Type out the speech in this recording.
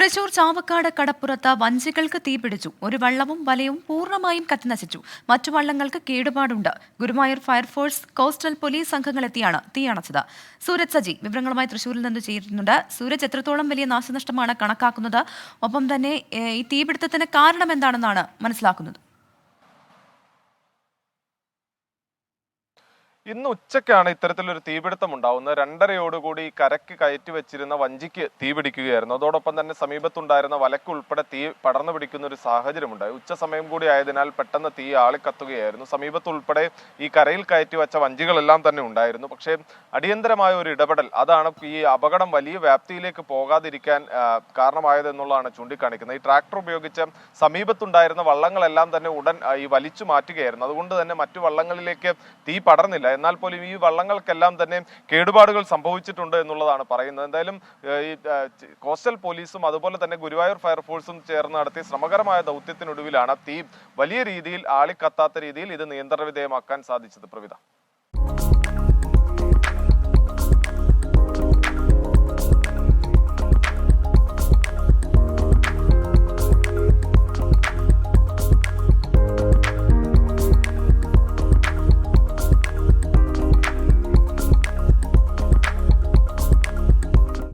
തൃശൂർ ചാവക്കാട് കടപ്പുറത്ത് വഞ്ചികൾക്ക് തീപിടിച്ചു. ഒരു വള്ളവും വലയും പൂർണ്ണമായും കത്തിനശിച്ചു. മറ്റു വള്ളങ്ങൾക്ക് കേടുപാടുണ്ട്. ഗുരുവായൂർ ഫയർഫോഴ്സ്, കോസ്റ്റൽ പോലീസ് സംഘങ്ങളെത്തിയാണ് തീയണച്ചത്. സൂരജ് സജി വിവരങ്ങളുമായി തൃശൂരിൽ നിന്ന് ചേരുന്നുണ്ട്. സൂരജ്, എത്രത്തോളം വലിയ നാശനഷ്ടമാണ് കണക്കാക്കുന്നത്? ഒപ്പം തന്നെ ഈ തീപിടുത്തത്തിന് കാരണം എന്താണെന്നാണ് മനസ്സിലാക്കുന്നത്? ഇന്ന് ഉച്ചയ്ക്കാണ് ഇത്തരത്തിലൊരു തീപിടുത്തം ഉണ്ടാവുന്നത്. 2:30യോടുകൂടി കരയ്ക്ക് കയറ്റി വെച്ചിരുന്ന വഞ്ചിക്ക് തീപിടിക്കുകയായിരുന്നു. അതോടൊപ്പം തന്നെ സമീപത്തുണ്ടായിരുന്ന വലക്ക് ഉൾപ്പെടെ തീ പടർന്നു പിടിക്കുന്ന ഒരു സാഹചര്യമുണ്ടായി. ഉച്ച സമയം കൂടി ആയതിനാൽ പെട്ടെന്ന് തീ ആളിക്കത്തുകയായിരുന്നു. സമീപത്തുൾപ്പെടെ ഈ കരയിൽ കയറ്റി വെച്ച വഞ്ചികളെല്ലാം തന്നെ ഉണ്ടായിരുന്നു. പക്ഷേ അടിയന്തരമായ ഒരു ഇടപെടൽ അതാണ് ഈ അപകടം വലിയ വ്യാപ്തിയിലേക്ക് പോകാതിരിക്കാൻ കാരണമായതെന്നുള്ളതാണ് ചൂണ്ടിക്കാണിക്കുന്നത്. ഈ ട്രാക്ടർ ഉപയോഗിച്ച് സമീപത്തുണ്ടായിരുന്ന വള്ളങ്ങളെല്ലാം തന്നെ ഉടൻ ഈ വലിച്ചു മാറ്റുകയായിരുന്നു. അതുകൊണ്ട് തന്നെ മറ്റു വള്ളങ്ങളിലേക്ക് തീ പടർന്നില്ല. എന്നാൽ പോലും ഈ വള്ളങ്ങൾക്കെല്ലാം തന്നെ കേടുപാടുകൾ സംഭവിച്ചിട്ടുണ്ട് എന്നുള്ളതാണ് പറയുന്നത്. എന്തായാലും ഈ കോസ്റ്റൽ പോലീസും അതുപോലെ തന്നെ ഗുരുവായൂർ ഫയർഫോഴ്സും ചേർന്ന് നടത്തിയ ശ്രമകരമായ ദൗത്യത്തിനൊടുവിലാണ് തീ വലിയ രീതിയിൽ ആളിക്കത്താത്ത രീതിയിൽ ഇത് നിയന്ത്രണ വിധേയമാക്കാൻ സാധിച്ചത്. പ്രവിധ.